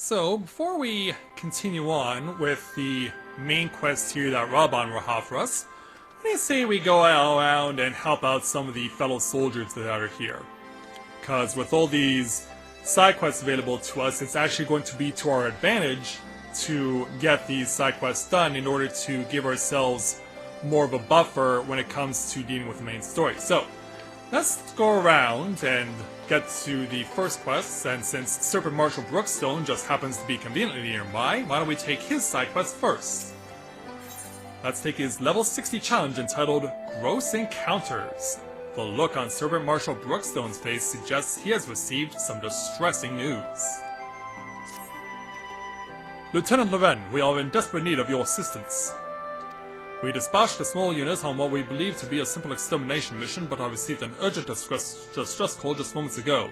So, before we continue on with the main quest here that Raban will have for us, I say we go around and help out some of the fellow soldiers that are here. Because with all these side quests available to us, it's actually going to be to our advantage to get these side quests done in order to give ourselves more of a buffer when it comes to dealing with the main story. So, let's go around and get to the first quest, and since Serpent Marshal Brookstone just happens to be conveniently nearby, why don't we take his side quest first? Let's take his level 60 challenge entitled Gross Encounters. The look on Serpent Marshal Brookstone's face suggests he has received some distressing news. Lieutenant Loren, we are in desperate need of your assistance. We dispatched a small unit on what we believe to be a simple extermination mission, but I received an urgent distress call just moments ago.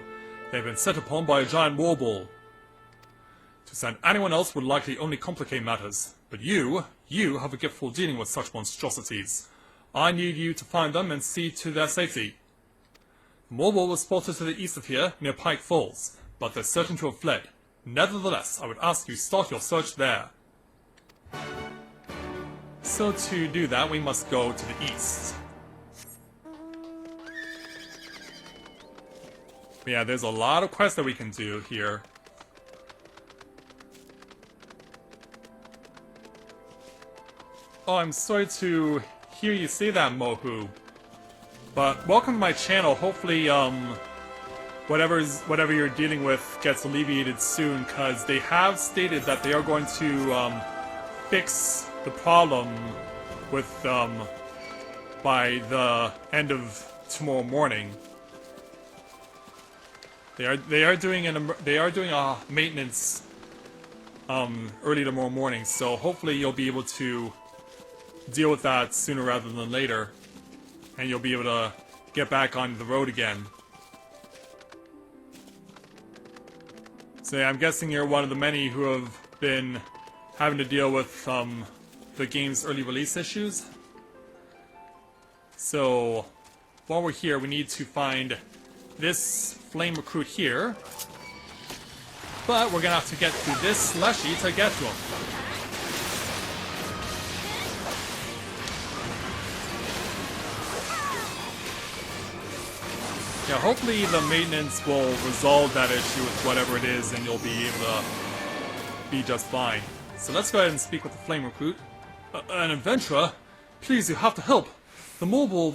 They have been set upon by a giant warbull. To send anyone else would likely only complicate matters, but you have a gift for dealing with such monstrosities. I need you to find them and see to their safety. The warbull was spotted to the east of here, near Pike Falls, but they're certain to have fled. Nevertheless, I would ask you start your search there. So to do that, we must go to the east. But yeah, there's a lot of quests that we can do here. Oh, I'm sorry to hear you say that, Mohu. But welcome to my channel. Hopefully, whatever you're dealing with gets alleviated soon, because they have stated that they are going to fix the problem with by the end of tomorrow morning. They are doing a maintenance early tomorrow morning, so hopefully you'll be able to deal with that sooner rather than later, and you'll be able to get back on the road again. So yeah, I'm guessing you're one of the many who have been having to deal with the game's early release issues. So, while we're here, we need to find this flame recruit here. But we're gonna have to get through this slushy to get to him. Yeah, hopefully the maintenance will resolve that issue with whatever it is, and you'll be able to be just fine. So let's go ahead and speak with the flame recruit. An adventurer? Please, you have to help. The Morbol,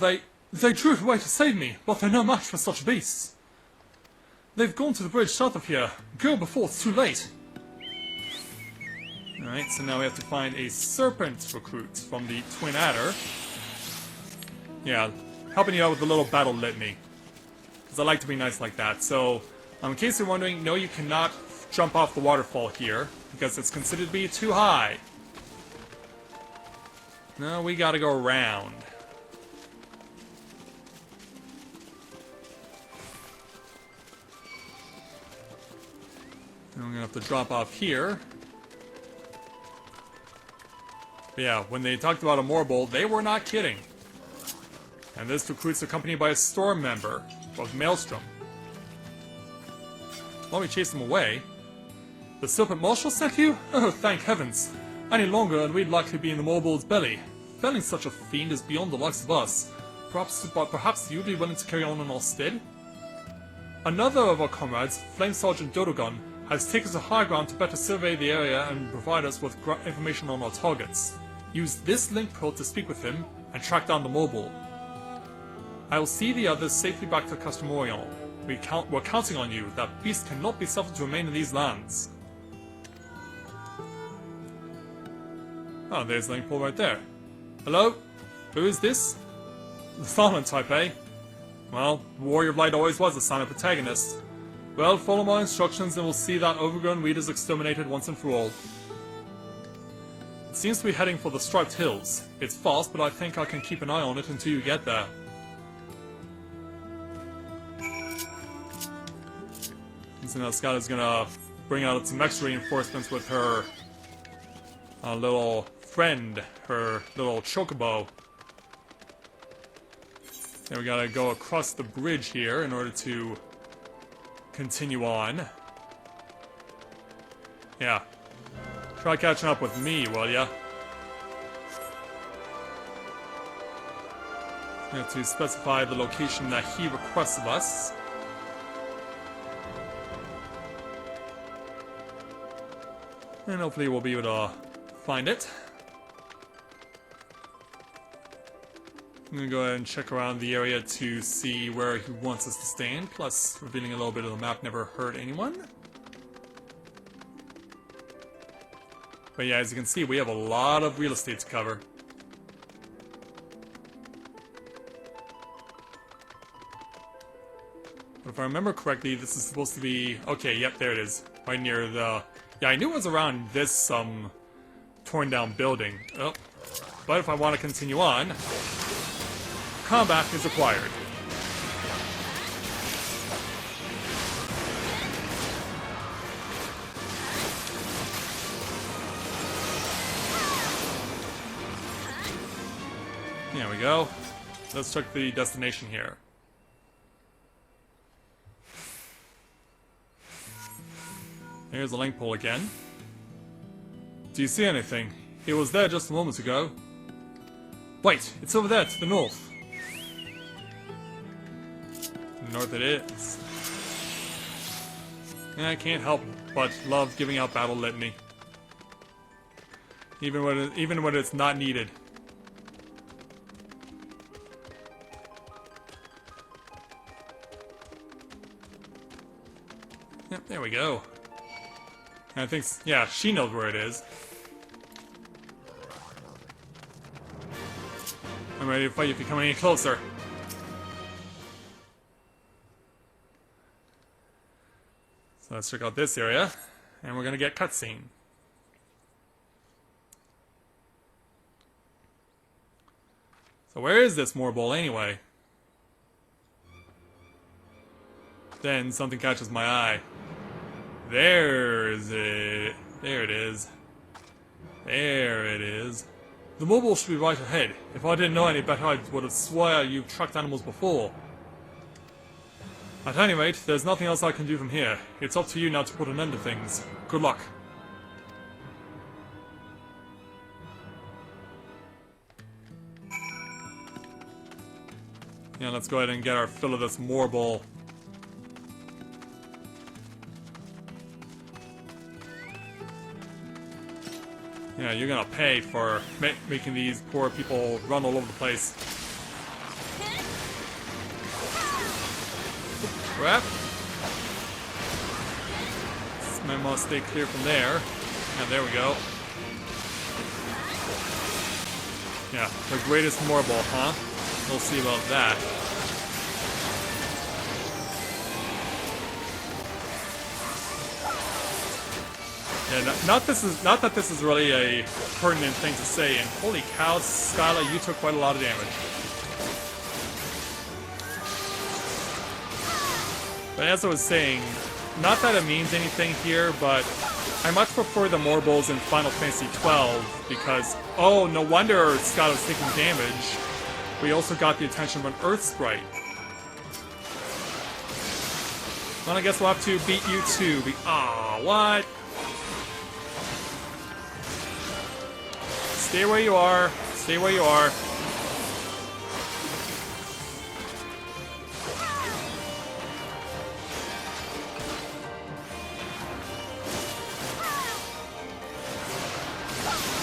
they drew it away to save me, but they're no match for such beasts. They've gone to the bridge south of here. Go before it's too late. Alright, so now we have to find a serpent recruit from the Twin Adder. Yeah, helping you out with the little battle litany. Because I like to be nice like that. So, in case you're wondering, no, you cannot jump off the waterfall here, because it's considered to be too high. No, we gotta go around. And I'm gonna have to drop off here. But yeah, when they talked about a Morbol, they were not kidding. And this recruit's accompanied by a Storm member of Maelstrom. While we chase them away, the Serpent Marshal sent you? Oh, thank heavens. Any longer and we'd likely be in the Morbol's belly. Felling such a fiend is beyond the likes of us. Perhaps you'd be willing to carry on in our stead? Another of our comrades, Flame Sergeant Dodogon, has taken to high ground to better survey the area and provide us with information on our targets. Use this link pearl to speak with him and track down the Morbol. I will see the others safely back to Castrum Oriens. We're counting on you. That beast cannot be suffered to remain in these lands. Oh, there's the link pearl right there. Hello? Who is this? The silent type, eh? Well, the Warrior of Light always was a silent protagonist. Well, follow my instructions and we'll see that overgrown weed is exterminated once and for all. It seems to be heading for the Striped Hills. It's fast, but I think I can keep an eye on it until you get there. And so now Skylar's gonna bring out some extra reinforcements with her little friend, her little chocobo. Then we gotta go across the bridge here in order to continue on. Yeah. Try catching up with me, will ya? We have to specify the location that he requests of us. And hopefully we'll be able to find it. I'm gonna go ahead and check around the area to see where he wants us to stand, plus revealing a little bit of the map never hurt anyone. But yeah, as you can see, we have a lot of real estate to cover. But if I remember correctly, this is supposed to be... Okay, yep, there it is. Right near the... Yeah, I knew it was around this, torn down building. Oh. But if I want to continue on, combat is required. There we go. Let's check the destination here. Here's the link pole again. Do you see anything? It was there just moments ago. Wait, it's over there to the north. North it is. Yeah, I can't help but love giving out battle litany. Even when it's not needed. Yep, there we go. I think, yeah, she knows where it is. I'm ready to fight if you come any closer. So let's check out this area, and we're gonna get cutscene. So where is this Morbol anyway? Then something catches my eye. There's it. There it is. There it is. The Morbol should be right ahead. If I didn't know any better, I would have swore you've trucked animals before. At any rate, there's nothing else I can do from here. It's up to you now to put an end to things. Good luck. Yeah, let's go ahead and get our fill of this Morbol. Yeah, you're gonna pay for making these poor people run all over the place. Crap. I must stay clear from there. And there we go. Yeah, the greatest Morbol, huh? We'll see about that. Yeah, not that this is really a pertinent thing to say, and holy cow, Skyla, you took quite a lot of damage. But as I was saying, not that it means anything here, but I much prefer the Morbols in Final Fantasy XII, because, oh, no wonder Skyla was taking damage. We also got the attention of an Earth Sprite. Well, I guess we'll have to beat you too. Aw, what? Stay where you are. Stay where you are.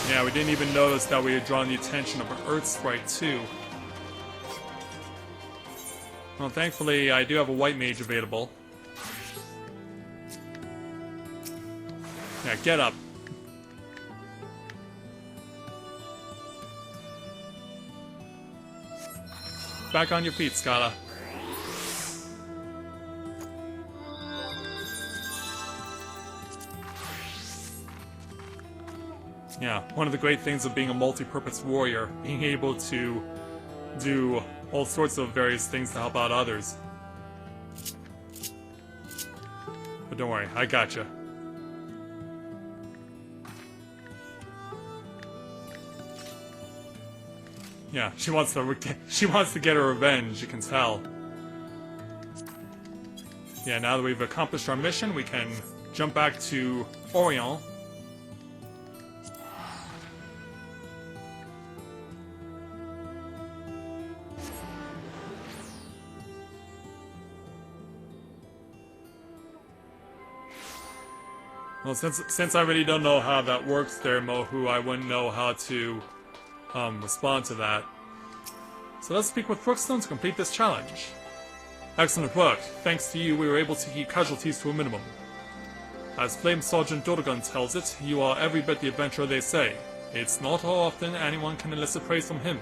Yeah, we didn't even notice that we had drawn the attention of an Earth Sprite too. Well, thankfully, I do have a white mage available. Yeah, get up. Back on your feet, Skyla. Yeah, one of the great things of being a multi-purpose warrior, being able to do all sorts of various things to help out others. But don't worry, I gotcha. Yeah, she wants to get her revenge, you can tell. Yeah, now that we've accomplished our mission, we can jump back to Oriens Well, since I really don't know how that works there, Mohu, I wouldn't know how to respond to that. So let's speak with Brookstone to complete this challenge. Excellent work. Thanks to you, we were able to keep casualties to a minimum. As Flame Sergeant Dordogan tells it, you are every bit the adventurer they say. It's not often anyone can elicit praise from him.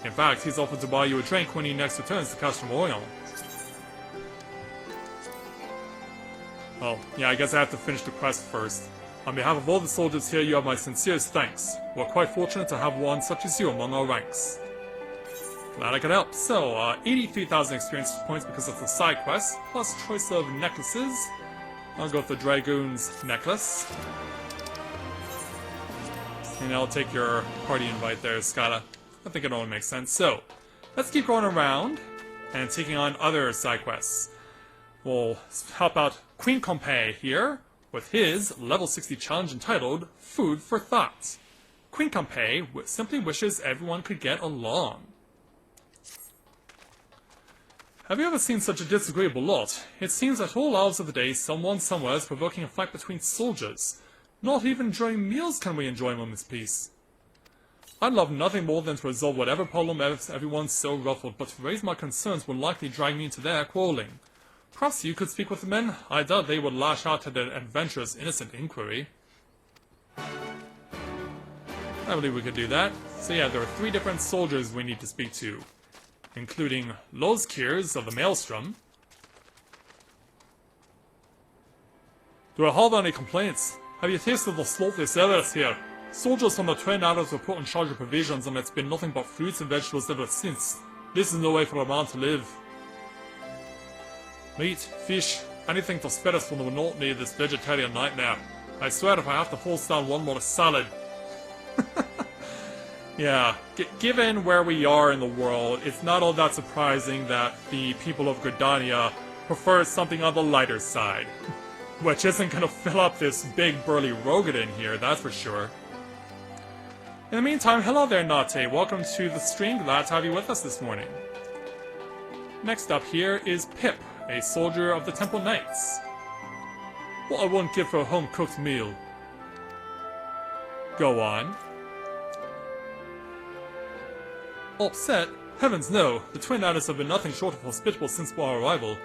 In fact, he's offered to buy you a drink when he next returns to Castrum Oriens. Well, yeah, I guess I have to finish the quest first. On behalf of all the soldiers here, you have my sincerest thanks. We're quite fortunate to have one such as you among our ranks. Glad I could help. So, 83,000 experience points because of the side quest, plus choice of necklaces. I'll go with the Dragoon's necklace. And I'll take your party invite there, Scala. I think it only makes sense. So, let's keep going around and taking on other side quests. We'll help out Queen Compay here with his level 60 challenge entitled Food for Thought. Queen Compay simply wishes everyone could get along. Have you ever seen such a disagreeable lot? It seems at all hours of the day someone somewhere is provoking a fight between soldiers. Not even during meals can we enjoy a moment's peace. I'd love nothing more than to resolve whatever problem everyone's so ruffled, but to raise my concerns would likely drag me into their quarreling. Perhaps you could speak with the men? I doubt they would lash out at an adventurer's innocent inquiry. I believe we could do that. So yeah, there are 3 different soldiers we need to speak to, including Lozkirs of the Maelstrom. Do I hold any complaints? Have you tasted the salt they sell us here? Soldiers from the Twin Arrows were put in charge of provisions, and it's been nothing but fruits and vegetables ever since. This is no way for a man to live. Meat, fish, anything to spare us from the monotony of this vegetarian nightmare. I swear if I have to force down one more salad. Yeah, given where we are in the world, it's not all that surprising that the people of Gridania prefer something on the lighter side. Which isn't gonna fill up this big burly Rogadin here, that's for sure. In the meantime, hello there, Nate. Welcome to the stream. Glad to have you with us this morning. Next up here is Pip, a soldier of the Temple Knights. What I wouldn't give for a home-cooked meal. Go on. Upset? Heavens no. The Twin Adders have been nothing short of hospitable since our arrival.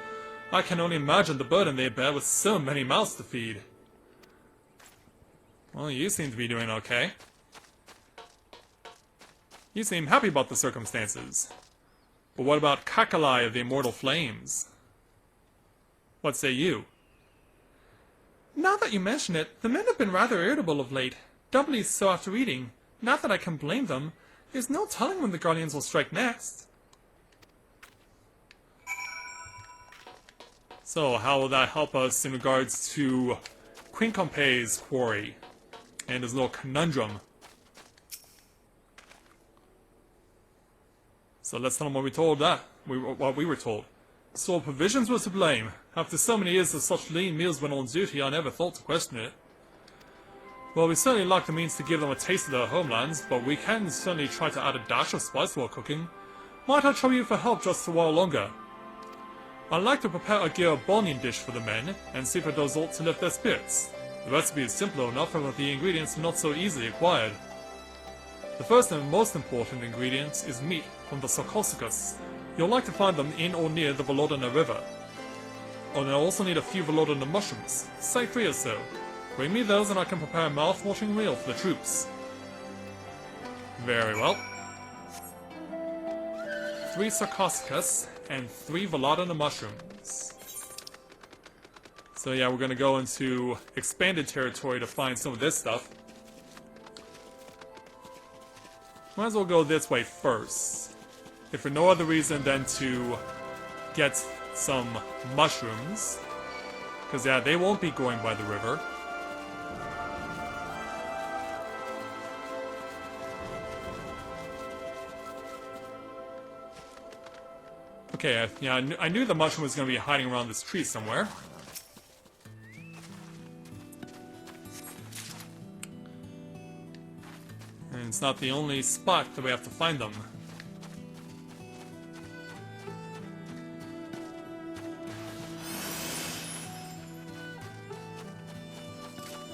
I can only imagine the burden they bear with so many mouths to feed. Well, you seem to be doing okay. You seem happy about the circumstances. But what about Kakalai of the Immortal Flames? What say you? Now that you mention it, the men have been rather irritable of late, doubly so after eating. Not that I can blame them. There's no telling when the Guardians will strike next. So, how will that help us in regards to Queen Compay's quarry and his little conundrum? So let's tell him what we were told. So provisions were to blame. After so many years of such lean meals when on duty, I never thought to question it. Well, we certainly lack the means to give them a taste of their homelands, but we can certainly try to add a dash of spice to our cooking. Might I trouble you for help just a while longer? I'd like to prepare a Gearbonian dish for the men, and see if it does aught to lift their spirits. The recipe is simple enough, but the ingredients are not so easily acquired. The first and most important ingredient is meat from the sarcophagus. You'll like to find them in or near the Volodina River. And I'll also need a few Volodina mushrooms, say 3 or so. Bring me those and I can prepare a mouth-watering meal for the troops. Very well. 3 sarcophagus and 3 Volodina mushrooms. So yeah, we're gonna go into expanded territory to find some of this stuff. Might as well go this way first. If for no other reason than to get some mushrooms. Because yeah, they won't be going by the river. Okay, yeah, I knew the mushroom was going to be hiding around this tree somewhere. And it's not the only spot that we have to find them.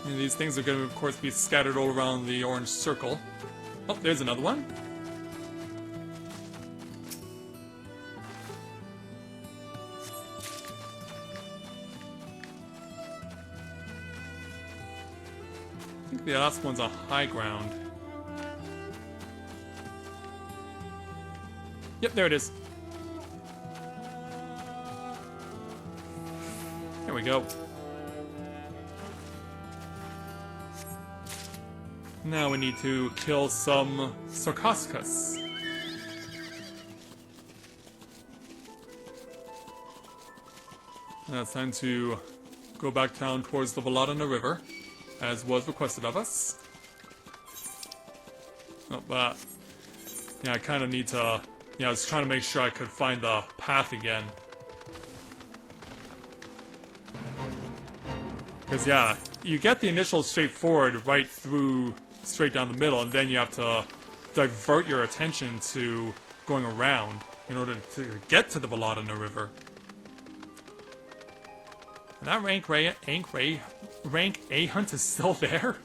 And these things are going to, of course, be scattered all around the orange circle. Oh, there's another one. I think the last one's on high ground. Yep, there it is. There we go. Now we need to kill some Sarcascus. Now it's time to go back down towards the Veladana River, as was requested of us. Oh, but yeah, I kind of need to. Yeah, I was trying to make sure I could find the path again. Because yeah, you get the initial straightforward right through, straight down the middle, and then you have to divert your attention to going around in order to get to the Veladana River. And that rank A hunt is still there?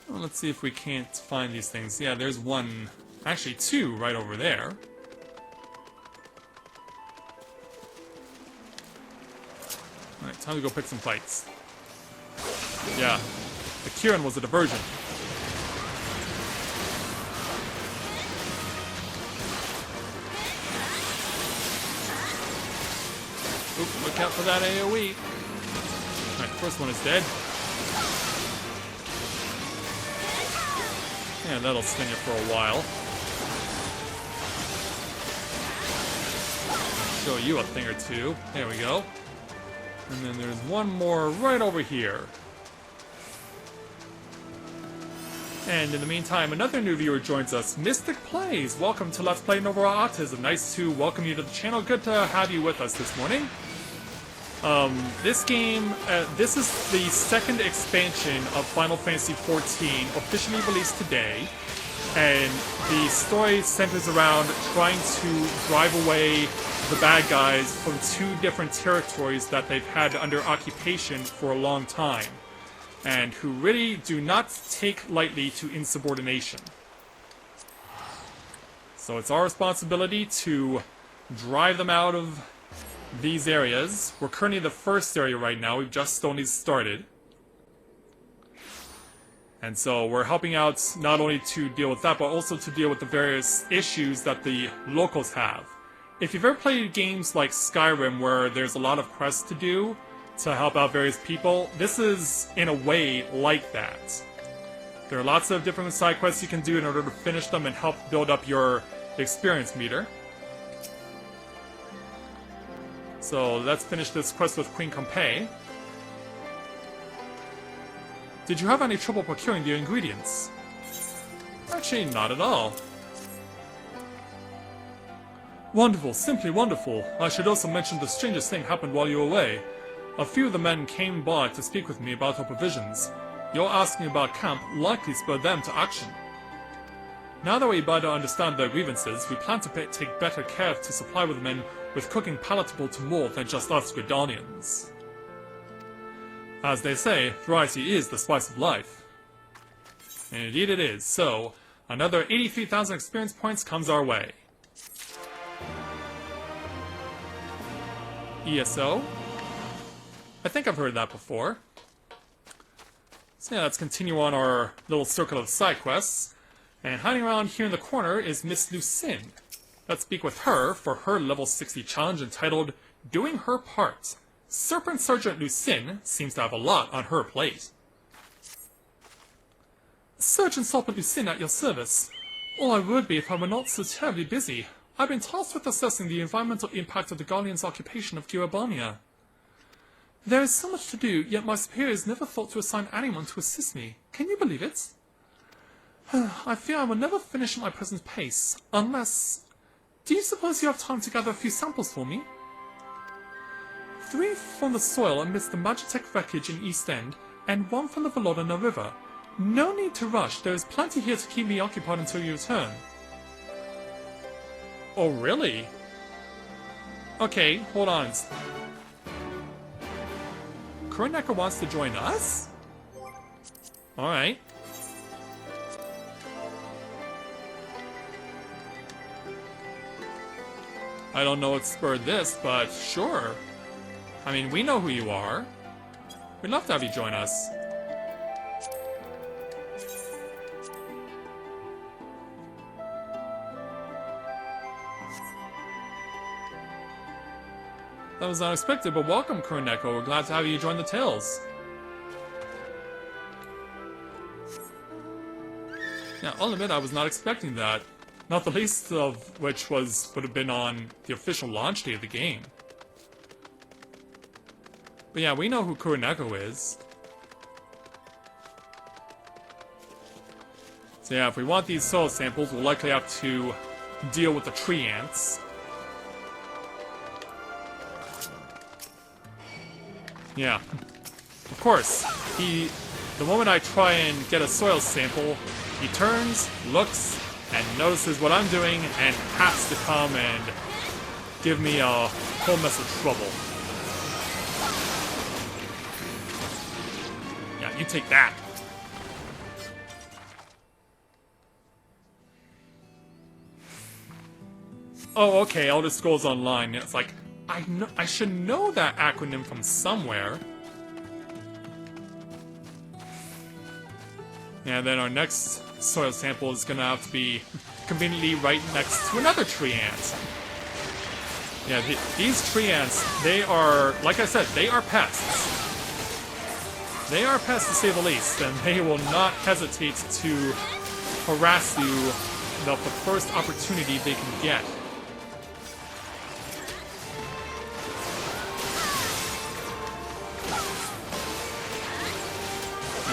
Well, let's see if we can't find these things. Yeah, there's one, actually two right over there. Alright, time to go pick some fights. Yeah, the Kirin was a diversion. Oop, look out for that AoE. Alright, first one is dead. Yeah, that'll sting you for a while. Show you a thing or two. There we go. And then there's one more right over here. And in the meantime, another new viewer joins us, Mystic Plays. Welcome to Let's Play Novel Autism. Nice to welcome you to the channel. Good to have you with us this morning. This game, this is the second expansion of Final Fantasy XIV, officially released today. And the story centers around trying to drive away the bad guys from two different territories that they've had under occupation for a long time, and who really do not take lightly to insubordination. So it's our responsibility to drive them out of these areas. We're currently in the first area right now. We've just only started. And so we're helping out not only to deal with that, but also to deal with the various issues that the locals have. If you've ever played games like Skyrim, where there's a lot of quests to do to help out various people, this is, in a way, like that. There are lots of different side quests you can do in order to finish them and help build up your experience meter. So let's finish this quest with Queen Compay. Did you have any trouble procuring the ingredients? Actually, not at all. Wonderful, simply wonderful. I should also mention the strangest thing happened while you were away. A few of the men came by to speak with me about our provisions. Your asking about camp likely spurred them to action. Now that we better understand their grievances, we plan to take better care to supply with men with cooking palatable to more than just us Gridanians. As they say, variety is the spice of life. And indeed it is, so another 83,000 experience points comes our way. ESO? I think I've heard that before. So yeah, let's continue on our little circle of side quests. And hiding around here in the corner is Miss Lucine. Let's speak with her for her level 60 challenge entitled Doing Her Part. Serpent Sergeant Lucine seems to have a lot on her plate. Sergeant Lucine at your service. All I would be if I were not so terribly busy. I've been tasked with assessing the environmental impact of the Guardians' occupation of Eorzea. There is so much to do, yet my superiors never thought to assign anyone to assist me. Can you believe it? I fear I will never finish at my present pace, unless... Do you suppose you have time to gather a few samples for me? 3 from the soil amidst the Magitech wreckage in East End, and 1 from the Veladana River. No need to rush, there is plenty here to keep me occupied until you return. Oh, really? Okay, hold on. Kuroneko wants to join us? Alright. I don't know what spurred this, but sure. I mean, we know who you are. We'd love to have you join us. That was unexpected, but welcome, Kuroneko. We're glad to have you join the Tales. Yeah, I'll admit I was not expecting that. Not the least of which would have been on the official launch day of the game. But yeah, we know who Kuroneko is. So yeah, if we want these soil samples, we'll likely have to deal with the tree ants. Yeah. Of course, the moment I try and get a soil sample, he turns, looks, and notices what I'm doing, and has to come and give me a whole mess of trouble. Yeah, you take that. Oh, okay, Elder Scrolls Online. It's like, I should know that acronym from somewhere. And then our next soil sample is gonna have to be conveniently right next to another tree ant. Yeah, these tree ants, they are, like I said, they are pests. They are pests to say the least, and they will not hesitate to harass you the first opportunity they can get.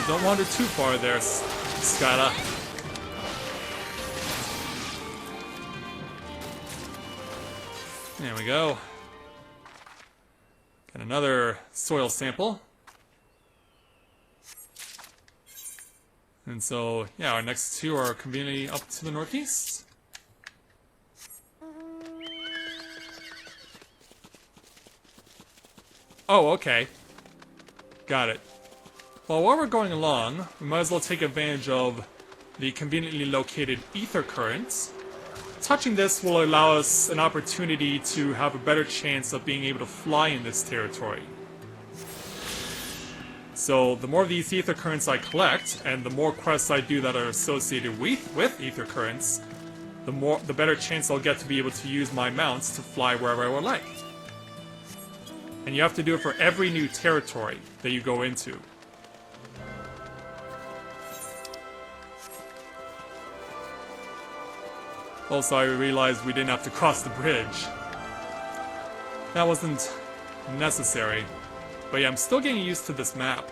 Don't wander too far there, Skyla. There we go. Got another soil sample. And so, yeah, our next two are conveniently up to the northeast. Oh, okay. Got it. Well, while we're going along, we might as well take advantage of the conveniently located ether currents. Touching this will allow us an opportunity to have a better chance of being able to fly in this territory. So the more of these ether currents I collect, and the more quests I do that are associated with ether currents, the better chance I'll get to be able to use my mounts to fly wherever I would like. And you have to do it for every new territory that you go into. Also, I realized we didn't have to cross the bridge. That wasn't necessary. But yeah, I'm still getting used to this map.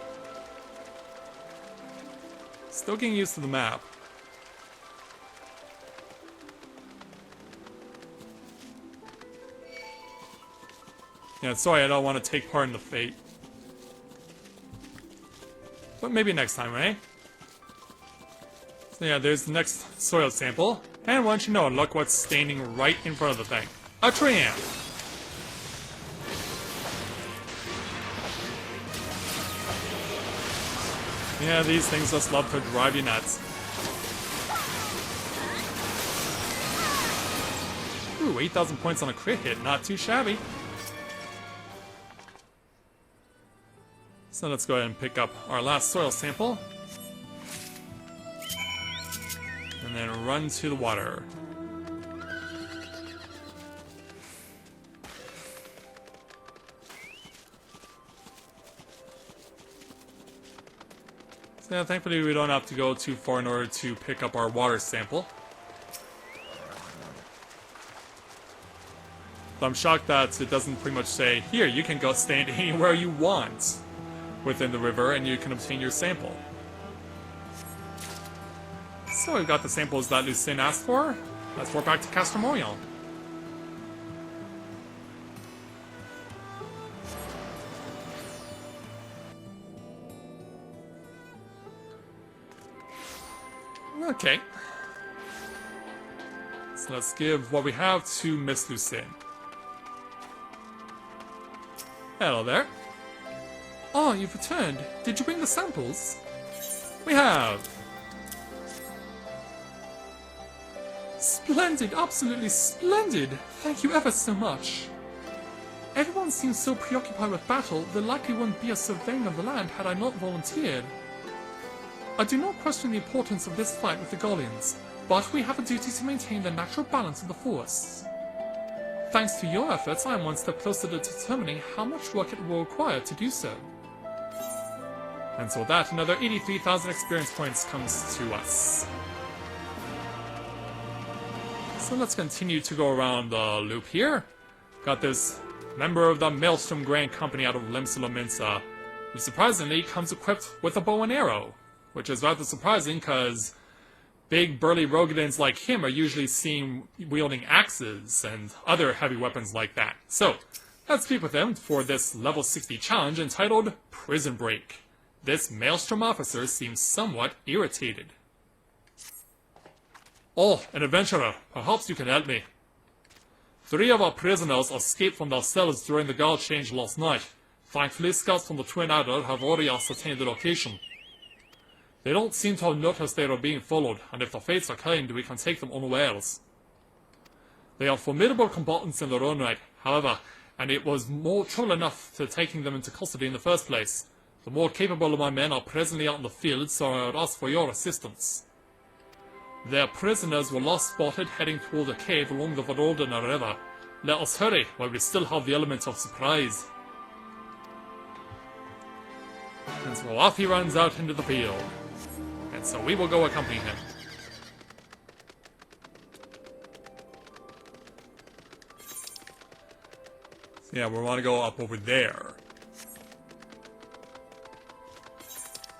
Still getting used to the map. Yeah, sorry, I don't want to take part in the fate. But maybe next time, right? So yeah, there's the next soil sample. And why don't you know, look what's standing right in front of the thing. A tree ant! Yeah, these things just love to drive you nuts. Ooh, 8,000 points on a crit hit, not too shabby. So let's go ahead and pick up our last soil sample. And then run to the water. So yeah, thankfully we don't have to go too far in order to pick up our water sample. But I'm shocked that it doesn't pretty much say, here, you can go stand anywhere you want within the river and you can obtain your sample. So we've got the samples that Lucien asked for. Let's warp back to Castrum Oriens. Okay. So let's give what we have to Miss Lucine. Hello there. Oh, you've returned. Did you bring the samples? We have. Splendid, absolutely splendid. Thank you ever so much. Everyone seems so preoccupied with battle, there likely wouldn't be a surveying of the land had I not volunteered. I do not question the importance of this fight with the Golians, but we have a duty to maintain the natural balance of the forests. Thanks to your efforts, I am one step closer to determining how much work it will require to do so. And so with that, another 83,000 experience points comes to us. So let's continue to go around the loop here. Got this member of the Maelstrom Grand Company out of Limsa, who surprisingly comes equipped with a bow and arrow, which is rather surprising because big burly Rogadins like him are usually seen wielding axes and other heavy weapons like that. So, let's speak with him for this level 60 challenge entitled Prison Break. This Maelstrom officer seems somewhat irritated. Oh, an adventurer. Perhaps you can help me. 3 of our prisoners escaped from their cells during the guard change last night. Thankfully, scouts from the Twin Adder have already ascertained the location. They don't seem to have noticed they are being followed, and if the fates are kind, we can take them unawares. They are formidable combatants in their own right, however, and it was more trouble enough to taking them into custody in the first place. The more capable of my men are presently out in the field, so I would ask for your assistance. Their prisoners were last spotted heading toward a cave along the Varodina River. Let us hurry, while we still have the element of surprise. And so off he runs out into the field. And so we will go accompany him. So yeah, we want to go up over there.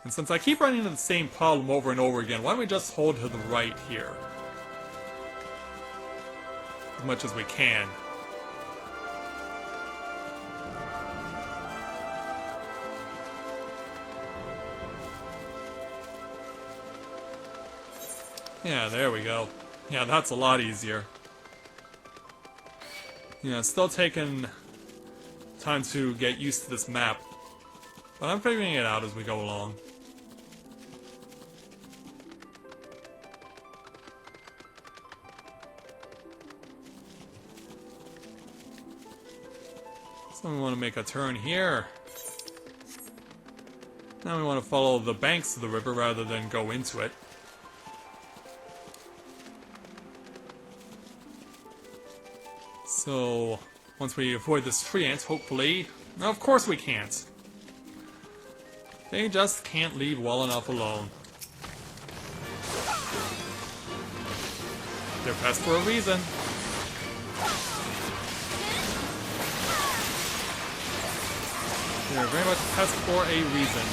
And since I keep running into the same problem over and over again, why don't we just hold to the right here? As much as we can. Yeah, there we go. Yeah, that's a lot easier. Yeah, still taking time to get used to this map. But I'm figuring it out as we go along. So we want to make a turn here. Now we want to follow the banks of the river rather than go into it. So, once we avoid this tree ant, hopefully... No, of course we can't. They just can't leave well enough alone. They're pests for a reason. They're very much pests for a reason.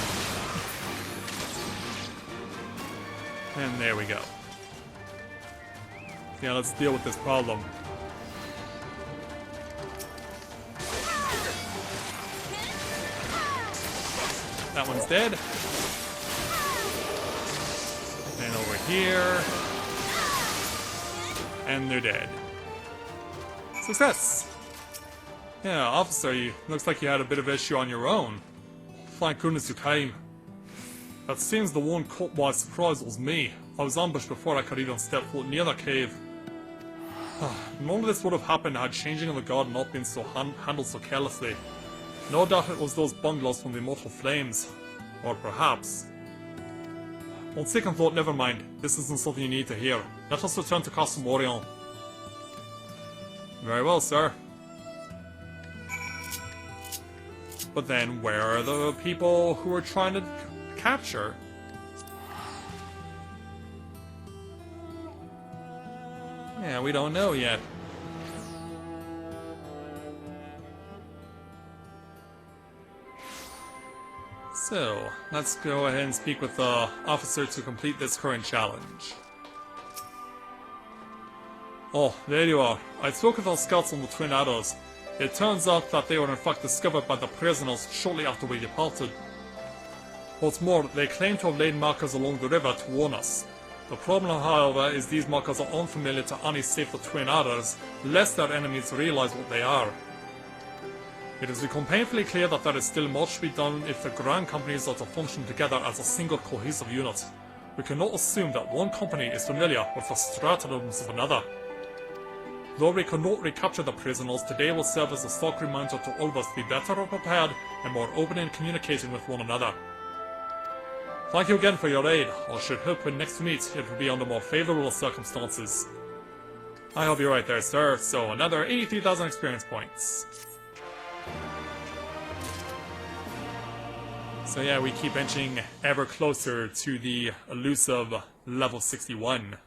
And there we go. Yeah, let's deal with this problem. That one's dead. And over here. And they're dead. Success! Yeah, officer, you looks like you had a bit of issue on your own. Thank goodness you came. That seems the one caught-wise surprise was me. I was ambushed before I could even step foot near the cave. None of this would have happened had changing of the guard not been so handled so carelessly. No doubt it was those bungalows from the immortal flames. Or perhaps... On second thought, never mind. This isn't something you need to hear. Let us return to Castrum Oriens. Very well, sir. But then, where are the people who we're trying to capture? Yeah, we don't know yet. So, let's go ahead and speak with the officer to complete this current challenge. Oh, there you are. I spoke with our scouts on the Twin Adders. It turns out that they were in fact discovered by the prisoners shortly after we departed. What's more, they claim to have laid markers along the river to warn us. The problem, however, is these markers are unfamiliar to any save the twin adders, lest their enemies realize what they are. It has become painfully clear that there is still much to be done if the Grand Companies are to function together as a single cohesive unit. We cannot assume that one company is familiar with the stratagems of another. Though we cannot recapture the prisoners, today will serve as a stark reminder to all of us to be better prepared and more open in communicating with one another. Thank you again for your aid. I should hope when next we meet it will be under more favourable circumstances. I hope you're right there, sir. So another 83,000 experience points. So yeah, we keep inching ever closer to the elusive level 61.